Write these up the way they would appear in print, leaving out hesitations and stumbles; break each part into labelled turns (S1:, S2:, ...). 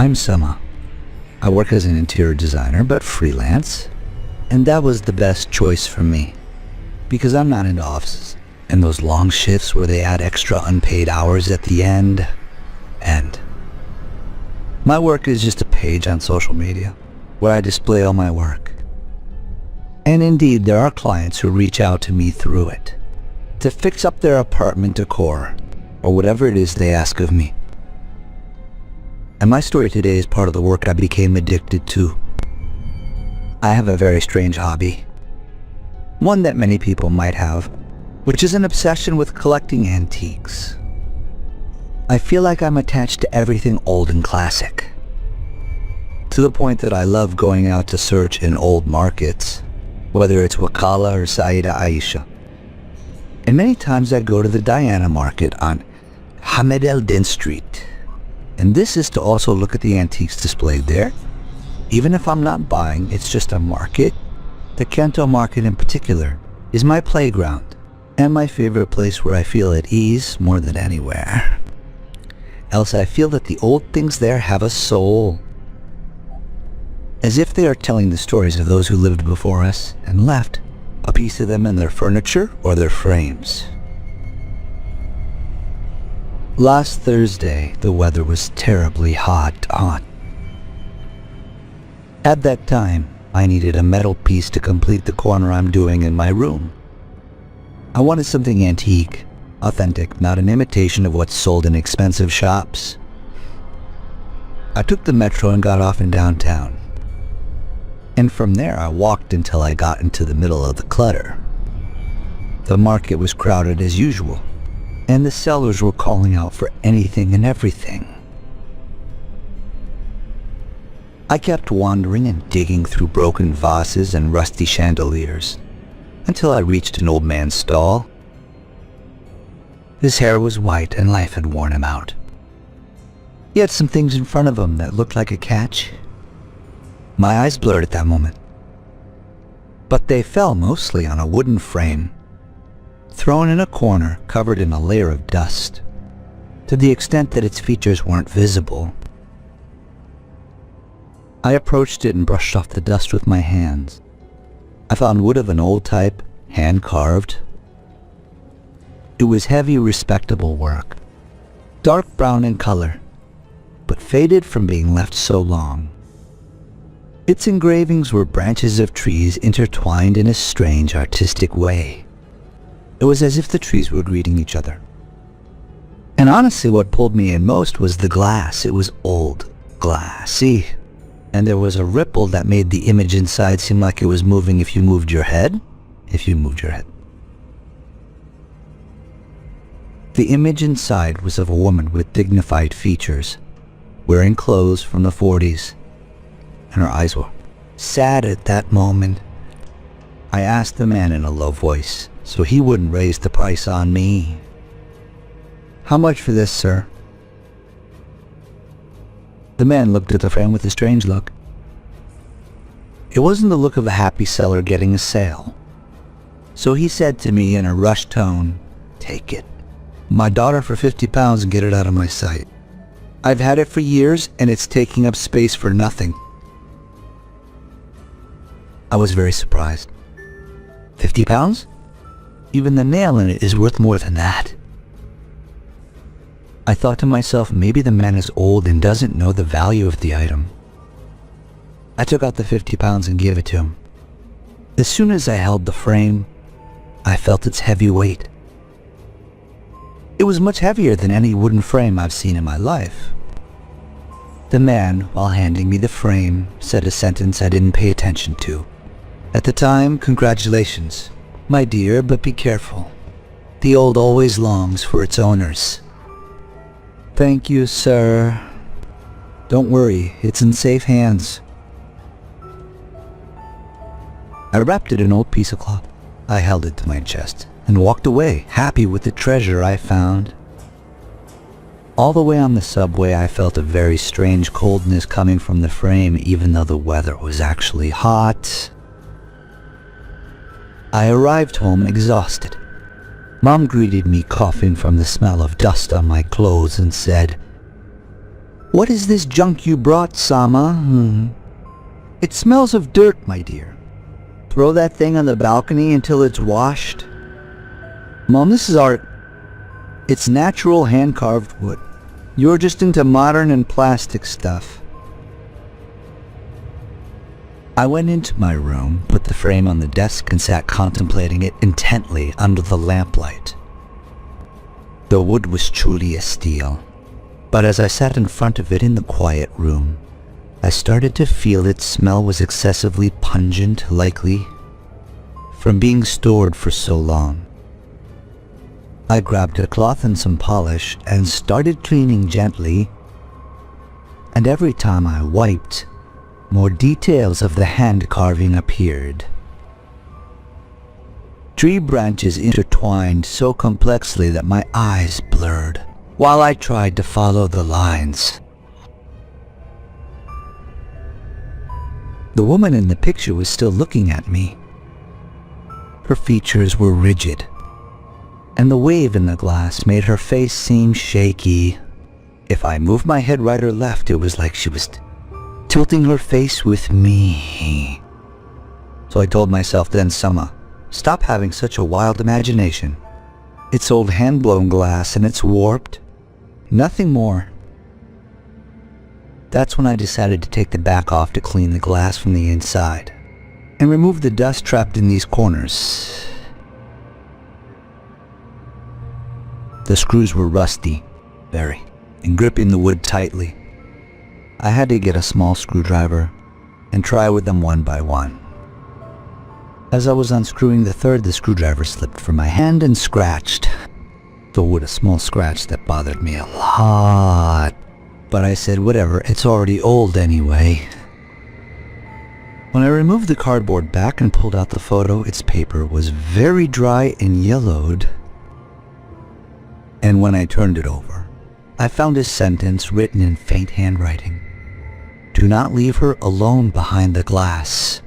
S1: I'm Sama. I work as an interior designer, but freelance. And that was the best choice for me. Because I'm not into offices. And those long shifts where they add extra unpaid hours at the end. My work is just a page on social media, where I display all my work. And indeed, there are clients who reach out to me through it, to fix up their apartment decor, or whatever it is they ask of me. And my story today is part of the work I became addicted to. I have a very strange hobby, one that many people might have, which is an obsession with collecting antiques. I feel like I'm attached to everything old and classic, to the point that I love going out to search in old markets, whether it's Wakala or Saida Aisha. And many times I go to the Diana market on Hamed El Din Street. And this is to also look at the antiques displayed there. Even if I'm not buying, it's just a market. The Kanto market in particular is my playground and my favorite place where I feel at ease more than anywhere. Else I feel that the old things there have a soul, as if they are telling the stories of those who lived before us and left a piece of them in their furniture or their frames. Last Thursday, the weather was terribly hot. At that time, I needed a metal piece to complete the corner I'm doing in my room. I wanted something antique, authentic, not an imitation of what's sold in expensive shops. I took the metro and got off in downtown. And from there I walked until I got into the middle of the clutter. The market was crowded as usual, and the sellers were calling out for anything and everything. I kept wandering and digging through broken vases and rusty chandeliers until I reached an old man's stall. His hair was white and life had worn him out. He had some things in front of him that looked like a catch. My eyes blurred at that moment, but they fell mostly on a wooden frame, thrown in a corner covered in a layer of dust, to the extent that its features weren't visible. I approached it and brushed off the dust with my hands. I found wood of an old type, hand-carved. It was heavy, respectable work, dark brown in color, but faded from being left so long. Its engravings were branches of trees intertwined in a strange, artistic way. It was as if the trees were greeting each other. And honestly, what pulled me in most was the glass. It was old, glassy, and there was a ripple that made the image inside seem like it was moving if you moved your head. The image inside was of a woman with dignified features, wearing clothes from the 40s, and her eyes were sad at that moment. I asked the man in a low voice, so he wouldn't raise the price on me. "How much for this, sir?" The man looked at the frame with a strange look. It wasn't the look of a happy seller getting a sale. So he said to me in a rushed tone, "Take it. My daughter for £50 and get it out of my sight. I've had it for years and it's taking up space for nothing." I was very surprised. £50? Even the nail in it is worth more than that. I thought to myself, maybe the man is old and doesn't know the value of the item. I took out the £50 and gave it to him. As soon as I held the frame, I felt its heavy weight. It was much heavier than any wooden frame I've seen in my life. The man, while handing me the frame, said a sentence I didn't pay attention to. At the time, "Congratulations, my dear, but be careful. The old always longs for its owners." "Thank you, sir. Don't worry, it's in safe hands." I wrapped it in an old piece of cloth. I held it to my chest and walked away, happy with the treasure I found. All the way on the subway, I felt a very strange coldness coming from the frame, even though the weather was actually hot. I arrived home exhausted. Mom greeted me coughing from the smell of dust on my clothes and said, What is this junk you brought, Sama? It smells of dirt, my dear. Throw that thing on the balcony until it's washed. Mom, this is art. It's natural hand-carved wood. You're just into modern and plastic stuff. I went into my room, put the frame on the desk, and sat contemplating it intently under the lamplight. The wood was truly a steal, but as I sat in front of it in the quiet room, I started to feel its smell was excessively pungent, likely from being stored for so long. I grabbed a cloth and some polish and started cleaning gently, and every time I wiped, more details of the hand carving appeared. Tree branches intertwined so complexly that my eyes blurred while I tried to follow the lines. The woman in the picture was still looking at me. Her features were rigid, and the wave in the glass made her face seem shaky. If I moved my head right or left, it was like she was tilting her face with me. So I told myself then, Sama, stop having such a wild imagination. It's old hand-blown glass and it's warped. Nothing more. That's when I decided to take the back off to clean the glass from the inside and remove the dust trapped in these corners. The screws were rusty, very, and gripping the wood tightly. I had to get a small screwdriver and try with them one by one. As I was unscrewing the third, the screwdriver slipped from my hand and scratched. The wood, a small scratch that bothered me a lot. But I said, whatever, it's already old anyway. When I removed the cardboard back and pulled out the photo, its paper was very dry and yellowed. And when I turned it over, I found a sentence written in faint handwriting. Do not leave her alone behind the glass.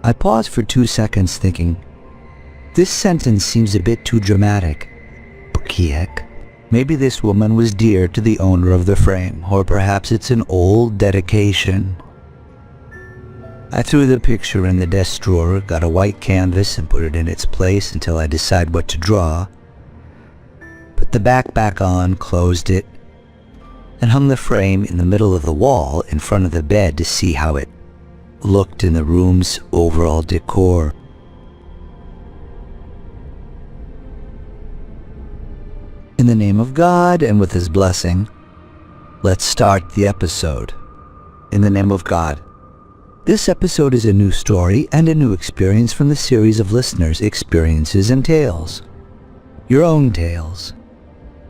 S1: I paused for 2 seconds thinking, this sentence seems a bit too dramatic. Bukiek. Maybe this woman was dear to the owner of the frame, or perhaps it's an old dedication. I threw the picture in the desk drawer, got a white canvas and put it in its place until I decide what to draw. Put the back on, closed it, and hung the frame in the middle of the wall in front of the bed to see how it looked in the room's overall decor. In the name of God and with His blessing, let's start the episode. In the name of God. This episode is a new story and a new experience from the series of listeners' experiences and tales. Your own tales.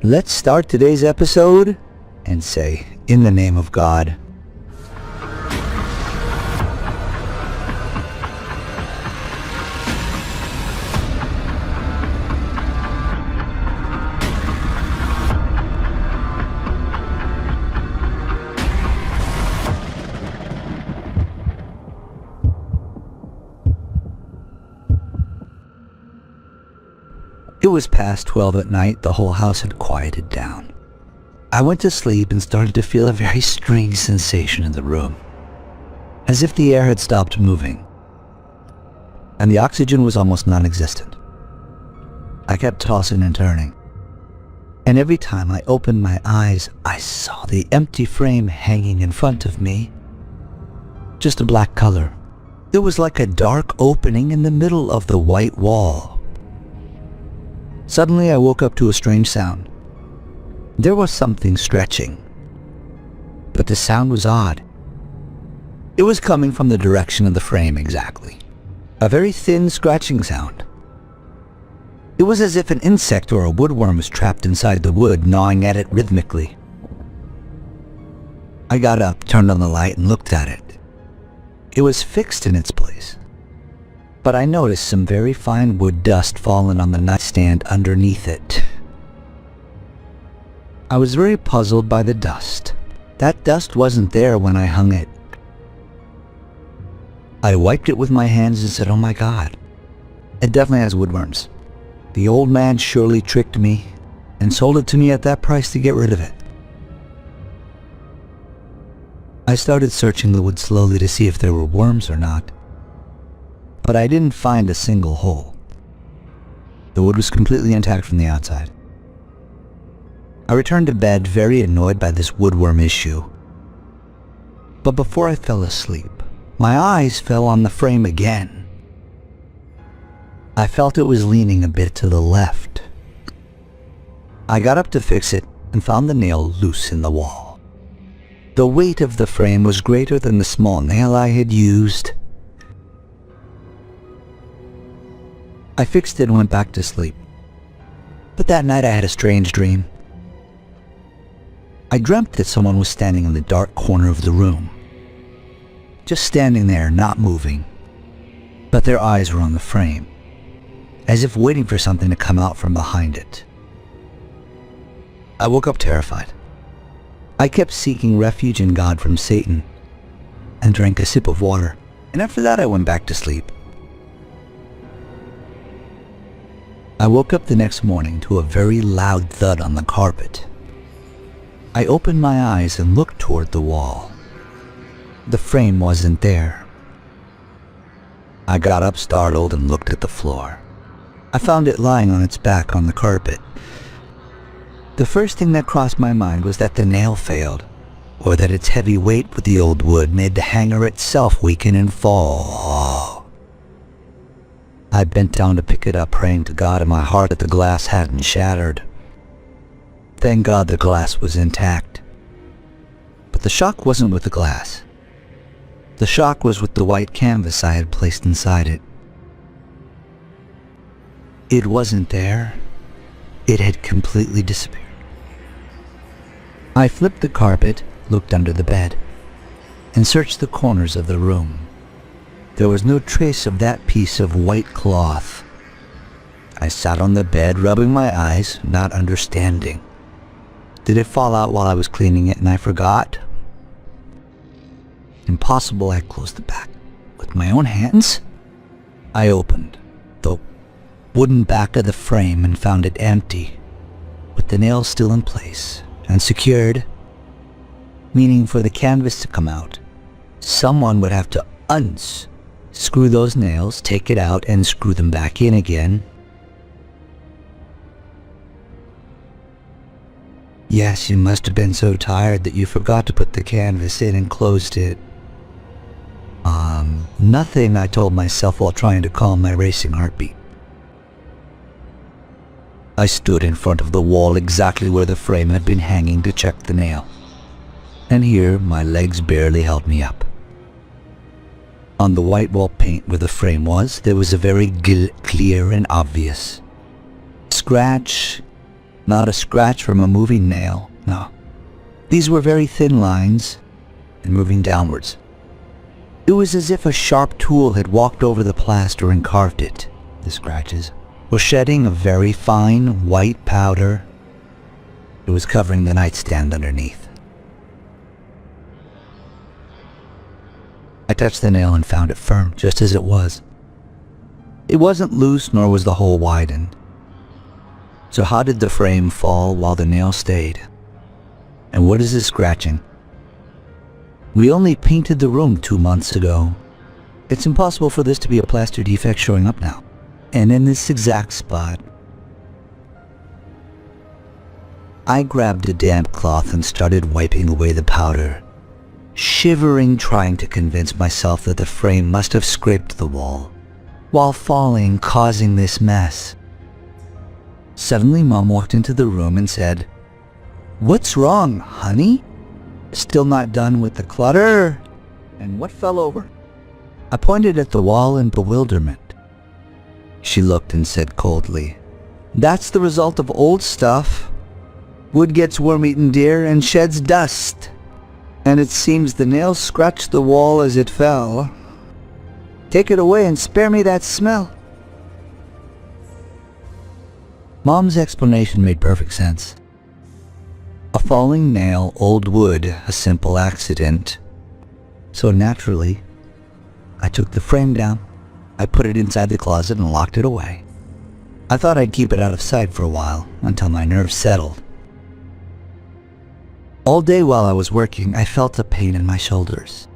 S1: Let's start today's episode and say, in the name of God. It was past 12 at night. The whole house had quieted down. I went to sleep and started to feel a very strange sensation in the room, as if the air had stopped moving, and the oxygen was almost non-existent. I kept tossing and turning, and every time I opened my eyes, I saw the empty frame hanging in front of me. Just a black color. There was like a dark opening in the middle of the white wall. Suddenly I woke up to a strange sound. There was something stretching, but the sound was odd. It was coming from the direction of the frame exactly. A very thin scratching sound. It was as if an insect or a woodworm was trapped inside the wood, gnawing at it rhythmically. I got up, turned on the light, and looked at it. It was fixed in its place, but I noticed some very fine wood dust fallen on the nightstand underneath it. I was very puzzled by the dust. That dust wasn't there when I hung it. I wiped it with my hands and said, oh my God, it definitely has woodworms. The old man surely tricked me. and sold it to me at that price to get rid of it. I started searching the wood slowly to see if there were worms or not, but I didn't find a single hole. The wood was completely intact from the outside. I returned to bed very annoyed by this woodworm issue. But before I fell asleep, my eyes fell on the frame again. I felt it was leaning a bit to the left. I got up to fix it and found the nail loose in the wall. The weight of the frame was greater than the small nail I had used. I fixed it and went back to sleep. But that night I had a strange dream. I dreamt that someone was standing in the dark corner of the room. Just standing there, not moving. But their eyes were on the frame, as if waiting for something to come out from behind it. I woke up terrified. I kept seeking refuge in God from Satan, and drank a sip of water, and after that I went back to sleep. I woke up the next morning to a very loud thud on the carpet. I opened my eyes and looked toward the wall. The frame wasn't there. I got up startled and looked at the floor. I found it lying on its back on the carpet. The first thing that crossed my mind was that the nail failed, or that its heavy weight with the old wood made the hanger itself weaken and fall. I bent down to pick it up, praying to God in my heart that the glass hadn't shattered. Thank God the glass was intact. But the shock wasn't with the glass. The shock was with the white canvas I had placed inside it. It wasn't there. It had completely disappeared. I flipped the carpet, looked under the bed, and searched the corners of the room. There was no trace of that piece of white cloth. I sat on the bed, rubbing my eyes, not understanding. Did it fall out while I was cleaning it and I forgot? Impossible. I closed the back with my own hands. I opened the wooden back of the frame and found it empty, with the nails still in place and secured, meaning for the canvas to come out, someone would have to unscrew those nails, take it out, and screw them back in again. Yes, you must have been so tired that you forgot to put the canvas in and closed it. Nothing, I told myself while trying to calm my racing heartbeat. I stood in front of the wall exactly where the frame had been hanging to check the nail. And here, my legs barely held me up. On the white wall paint where the frame was, there was a very clear and obvious scratch. Not a scratch from a moving nail, no. These were very thin lines and moving downwards. It was as if a sharp tool had walked over the plaster and carved it. The scratches were shedding a very fine white powder. It was covering the nightstand underneath. I touched the nail and found it firm, just as it was. It wasn't loose, nor was the hole widened. So how did the frame fall while the nail stayed? And what is this scratching? We only painted the room 2 months ago. It's impossible for this to be a plaster defect showing up now. And in this exact spot. I grabbed a damp cloth and started wiping away the powder, shivering, trying to convince myself that the frame must have scraped the wall while falling, causing this mess. Suddenly, Mom walked into the room and said, "What's wrong, honey? Still not done with the clutter? And what fell over?" I pointed at the wall in bewilderment. She looked and said coldly, "That's the result of old stuff. Wood gets worm-eaten deer and sheds dust. And it seems the nails scratched the wall as it fell. Take it away and spare me that smell." Mom's explanation made perfect sense. A falling nail, old wood, a simple accident. So naturally, I took the frame down. I put it inside the closet and locked it away. I thought I'd keep it out of sight for a while, until my nerves settled. All day while I was working, I felt a pain in my shoulders.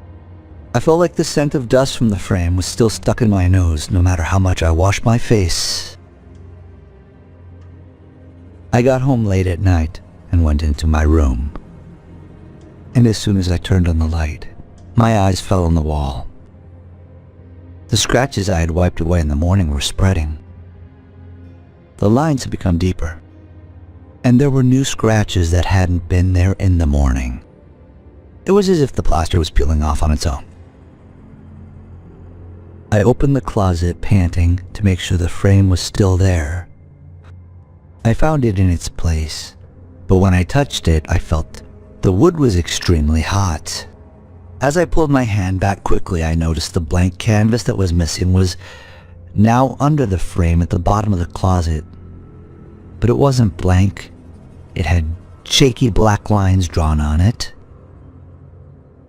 S1: I felt like the scent of dust from the frame was still stuck in my nose, no matter how much I washed my face. I got home late at night and went into my room. And as soon as I turned on the light, my eyes fell on the wall. The scratches I had wiped away in the morning were spreading. The lines had become deeper, and there were new scratches that hadn't been there in the morning. It was as if the plaster was peeling off on its own. I opened the closet, panting, to make sure the frame was still there. I found it in its place, but when I touched it, I felt the wood was extremely hot. As I pulled my hand back quickly, I noticed the blank canvas that was missing was now under the frame at the bottom of the closet. But it wasn't blank. It had shaky black lines drawn on it.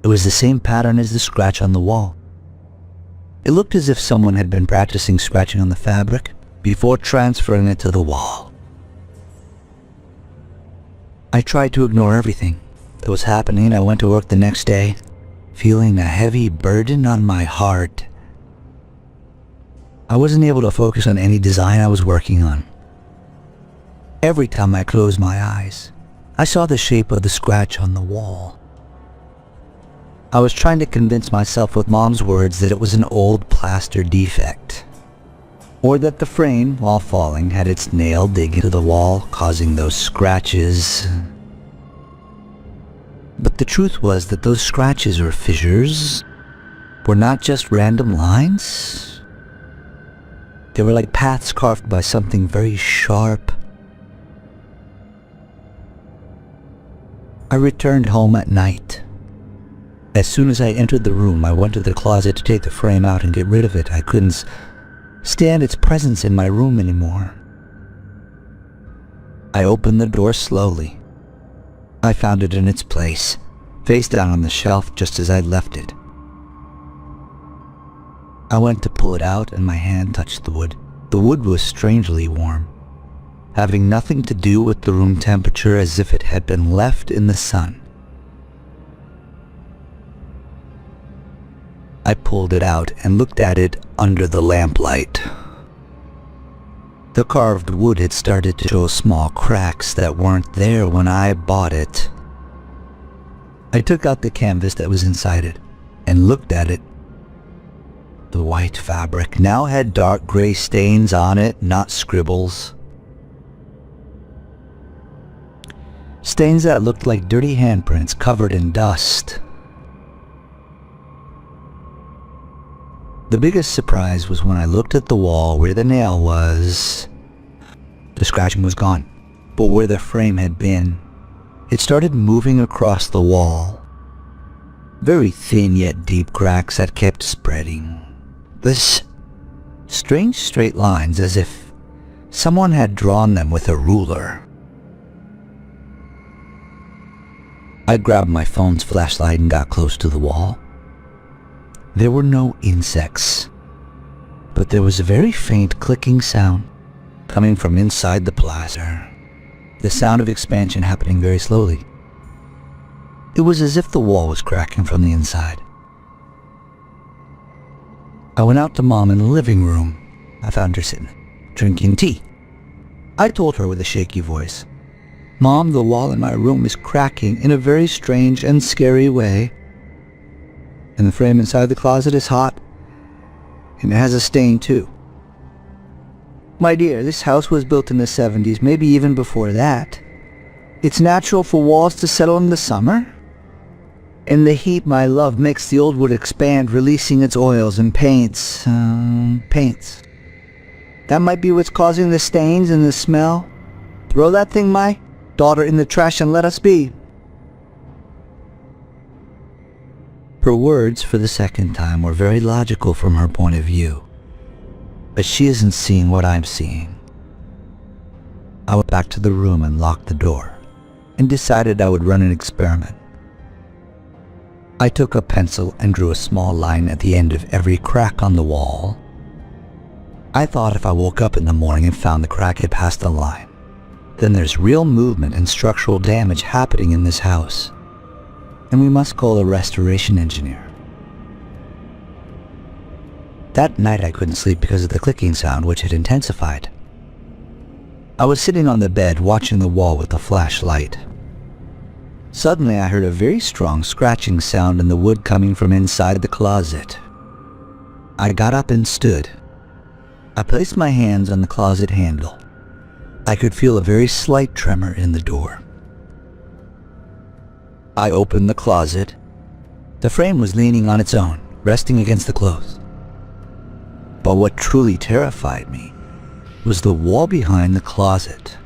S1: It was the same pattern as the scratch on the wall. It looked as if someone had been practicing scratching on the fabric before transferring it to the wall. I tried to ignore everything that was happening. I went to work the next day, feeling a heavy burden on my heart. I wasn't able to focus on any design I was working on. Every time I closed my eyes, I saw the shape of the scratch on the wall. I was trying to convince myself with Mom's words that it was an old plaster defect, or that the frame, while falling, had its nail dig into the wall, causing those scratches. But the truth was that those scratches or fissures were not just random lines. They were like paths carved by something very sharp. I returned home at night. As soon as I entered the room, I went to the closet to take the frame out and get rid of it. I couldn't stand its presence in my room anymore. I opened the door slowly. I found it in its place, face down on the shelf just as I'd left it. I went to pull it out and my hand touched the wood. The wood was strangely warm, having nothing to do with the room temperature, as if it had been left in the sun. I pulled it out and looked at it under the lamplight. The carved wood had started to show small cracks that weren't there when I bought it. I took out the canvas that was inside it and looked at it. The white fabric now had dark gray stains on it, not scribbles. Stains that looked like dirty handprints covered in dust. The biggest surprise was when I looked at the wall where the nail was. The scratching was gone, but where the frame had been, it started moving across the wall. Very thin yet deep cracks that kept spreading. This strange straight lines, as if someone had drawn them with a ruler. I grabbed my phone's flashlight and got close to the wall. There were no insects, but there was a very faint clicking sound coming from inside the plaster. The sound of expansion happening very slowly. It was as if the wall was cracking from the inside. I went out to Mom in the living room. I found her sitting, drinking tea. I told her with a shaky voice, "Mom, the wall in my room is cracking in a very strange and scary way. And the frame inside the closet is hot, and it has a stain too. My dear, this house was built in the 70s, maybe even before that. It's natural for walls to settle in the summer. In the heat, my love, makes the old wood expand, releasing its oils and paints. That might be what's causing the stains and the smell. Throw that thing, my daughter, in the trash and let us be." Her words, for the second time, were very logical from her point of view. But she isn't seeing what I'm seeing. I went back to the room and locked the door, and decided I would run an experiment. I took a pencil and drew a small line at the end of every crack on the wall. I thought if I woke up in the morning and found the crack had passed the line, then there's real movement and structural damage happening in this house, and we must call a restoration engineer. That night I couldn't sleep because of the clicking sound, which had intensified. I was sitting on the bed watching the wall with a flashlight. Suddenly I heard a very strong scratching sound in the wood coming from inside the closet. I got up and stood. I placed my hands on the closet handle. I could feel a very slight tremor in the door. I opened the closet. The frame was leaning on its own, resting against the clothes. But what truly terrified me was the wall behind the closet.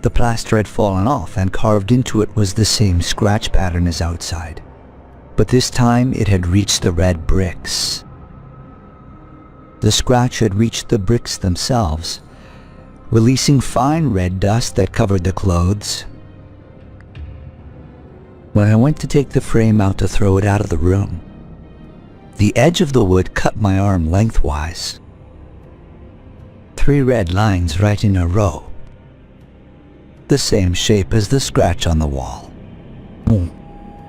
S1: The plaster had fallen off, and carved into it was the same scratch pattern as outside, but this time it had reached the red bricks. The scratch had reached the bricks themselves, releasing fine red dust that covered the clothes. When I went to take the frame out to throw it out of the room, the edge of the wood cut my arm lengthwise. 3 red lines right in a row, the same shape as the scratch on the wall.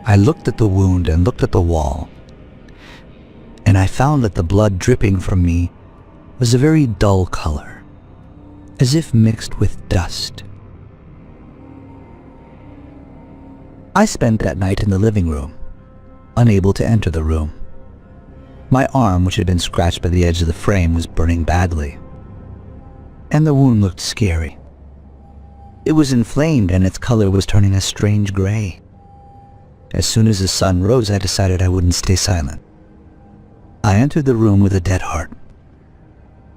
S1: I looked at the wound and looked at the wall, and I found that the blood dripping from me was a very dull color, as if mixed with dust. I spent that night in the living room, unable to enter the room. My arm, which had been scratched by the edge of the frame, was burning badly, and the wound looked scary. It was inflamed and its color was turning a strange gray. As soon as the sun rose, I decided I wouldn't stay silent. I entered the room with a dead heart,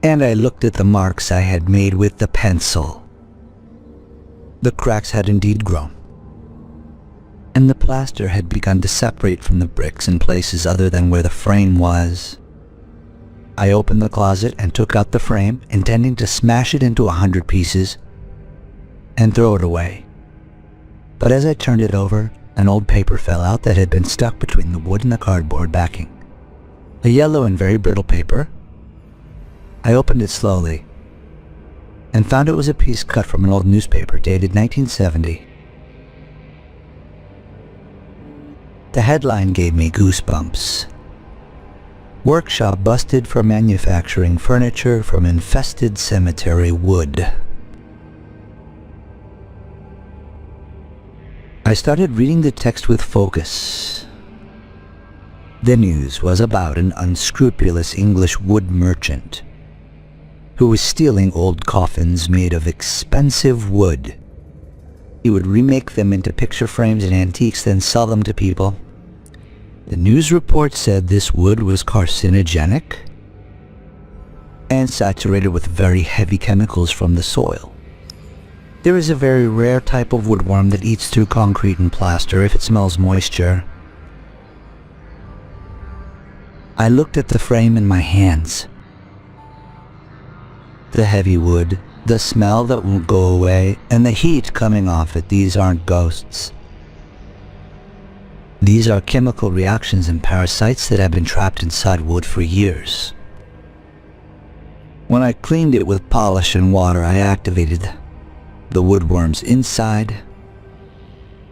S1: and I looked at the marks I had made with the pencil. The cracks had indeed grown, and the plaster had begun to separate from the bricks in places other than where the frame was. I opened the closet and took out the frame, intending to smash it into 100 pieces and throw it away. But as I turned it over, an old paper fell out that had been stuck between the wood and the cardboard backing. A yellow and very brittle paper. I opened it slowly and found it was a piece cut from an old newspaper dated 1970. The headline gave me goosebumps. Workshop busted for manufacturing furniture from infested cemetery wood. I started reading the text with focus. The news was about an unscrupulous English wood merchant who was stealing old coffins made of expensive wood. He would remake them into picture frames and antiques, then sell them to people. The news report said this wood was carcinogenic and saturated with very heavy chemicals from the soil. There is a very rare type of woodworm that eats through concrete and plaster if it smells moisture. I looked at the frame in my hands. The heavy wood, the smell that won't go away, and the heat coming off it, these aren't ghosts. These are chemical reactions and parasites that have been trapped inside wood for years. When I cleaned it with polish and water, I activated the woodworms inside,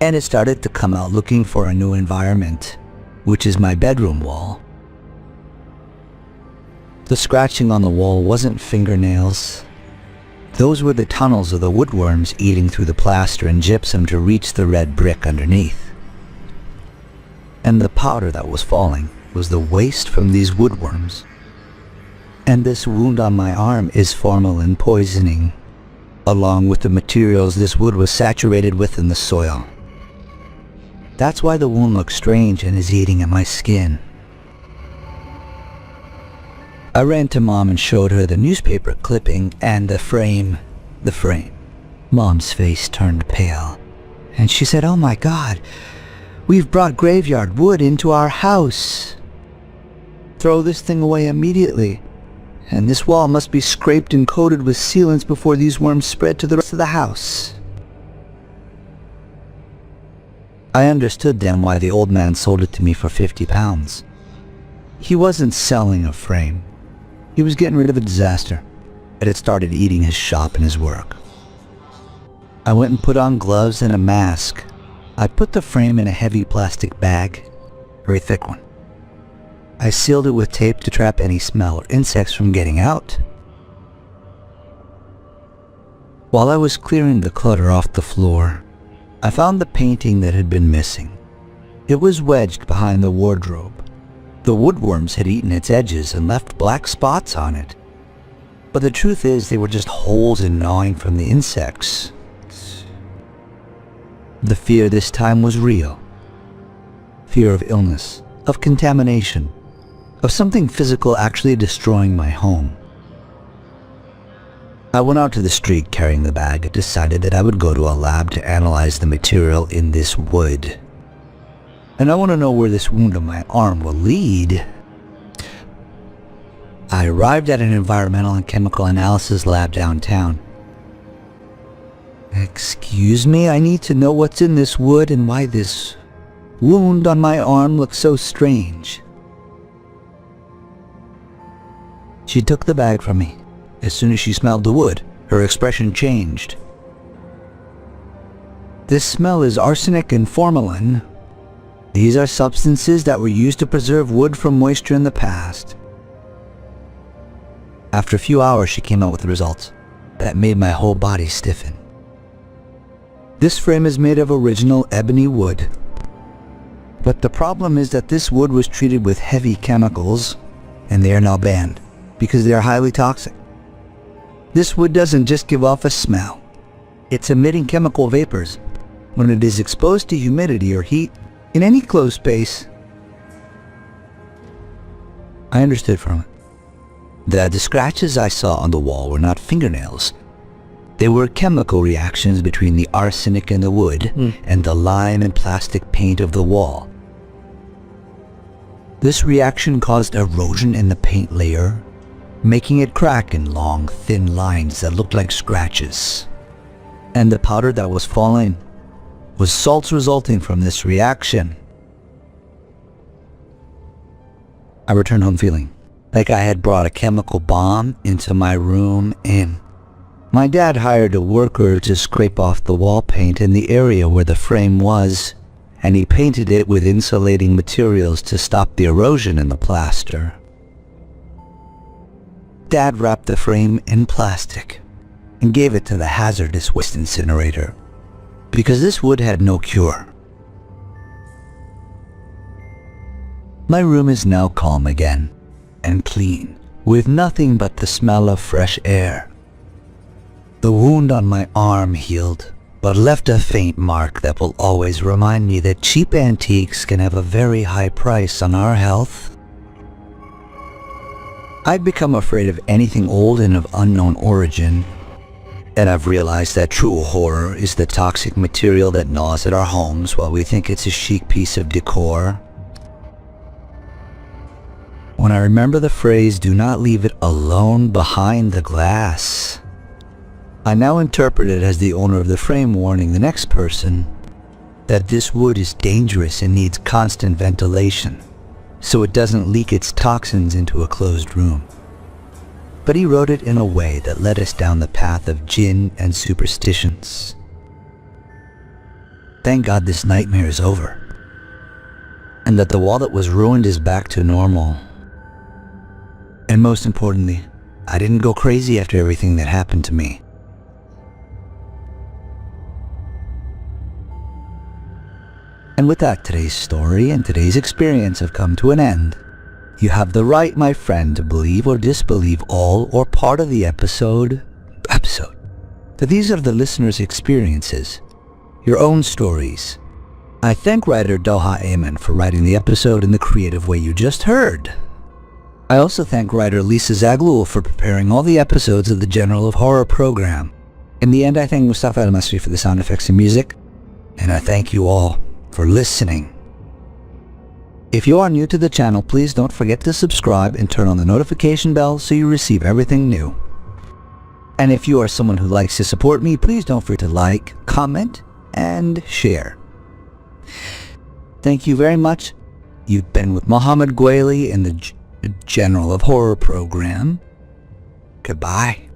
S1: and it started to come out looking for a new environment, which is my bedroom wall. The scratching on the wall wasn't fingernails. Those were the tunnels of the woodworms eating through the plaster and gypsum to reach the red brick underneath. And the powder that was falling was the waste from these woodworms. And this wound on my arm is formalin poisoning, along with the materials this wood was saturated with in the soil. That's why the wound looks strange and is eating at my skin. I ran to Mom and showed her the newspaper clipping and the frame. Mom's face turned pale, and she said, "Oh my God, we've brought graveyard wood into our house. Throw this thing away immediately. And this wall must be scraped and coated with sealants before these worms spread to the rest of the house." I understood then why the old man sold it to me for £50. He wasn't selling a frame. He was getting rid of a disaster. It had started eating his shop and his work. I went and put on gloves and a mask. I put the frame in a heavy plastic bag, very thick one. I sealed it with tape to trap any smell or insects from getting out. While I was clearing the clutter off the floor, I found the painting that had been missing. It was wedged behind the wardrobe. The woodworms had eaten its edges and left black spots on it. But the truth is, they were just holes and gnawing from the insects. The fear this time was real. Fear of illness, of contamination, of something physical actually destroying my home. I went out to the street carrying the bag and decided that I would go to a lab to analyze the material in this wood. And I want to know where this wound on my arm will lead. I arrived at an environmental and chemical analysis lab downtown. Excuse me, I need to know what's in this wood and why this wound on my arm looks so strange. She took the bag from me. As soon as she smelled the wood, her expression changed. This smell is arsenic and formalin. These are substances that were used to preserve wood from moisture in the past. After a few hours, she came out with the results. That made my whole body stiffen. This frame is made of original ebony wood. But the problem is that this wood was treated with heavy chemicals, and they are now banned because they are highly toxic. This wood doesn't just give off a smell. It's emitting chemical vapors. When it is exposed to humidity or heat in any closed space. I understood from it that the scratches I saw on the wall were not fingernails. They were chemical reactions between the arsenic in the wood and the lime and plastic paint of the wall. This reaction caused erosion in the paint layer, making it crack in long, thin lines that looked like scratches. And the powder that was falling was salts resulting from this reaction. I returned home feeling like I had brought a chemical bomb into my room and my dad hired a worker to scrape off the wall paint in the area where the frame was, and he painted it with insulating materials to stop the erosion in the plaster. Dad wrapped the frame in plastic and gave it to the hazardous waste incinerator because this wood had no cure. My room is now calm again and clean, with nothing but the smell of fresh air. The wound on my arm healed, but left a faint mark that will always remind me that cheap antiques can have a very high price on our health. I've become afraid of anything old and of unknown origin, and I've realized that true horror is the toxic material that gnaws at our homes while we think it's a chic piece of decor. When I remember the phrase, "Do not leave it alone behind the glass," I now interpret it as the owner of the frame warning the next person that this wood is dangerous and needs constant ventilation, so it doesn't leak its toxins into a closed room. But he wrote it in a way that led us down the path of jinn and superstitions. Thank God this nightmare is over, and that the wall that was ruined is back to normal. And most importantly, I didn't go crazy after everything that happened to me. And with that, today's story and today's experience have come to an end. You have the right, my friend, to believe or disbelieve all or part of the episode. That these are the listener's experiences, your own stories. I thank writer Doha Ayman for writing the episode in the creative way you just heard. I also thank writer Lisa Zaghloul for preparing all the episodes of the General of Horror program. In the end, I thank Mustafa El-Masri for the sound effects and music, and I thank you all for listening. If you are new to the channel, please don't forget to subscribe and turn on the notification bell so you receive everything new. And if you are someone who likes to support me, please don't forget to like, comment, and share. Thank you very much. You've been with Muhammad Gwaili in the General of Horror program. Goodbye.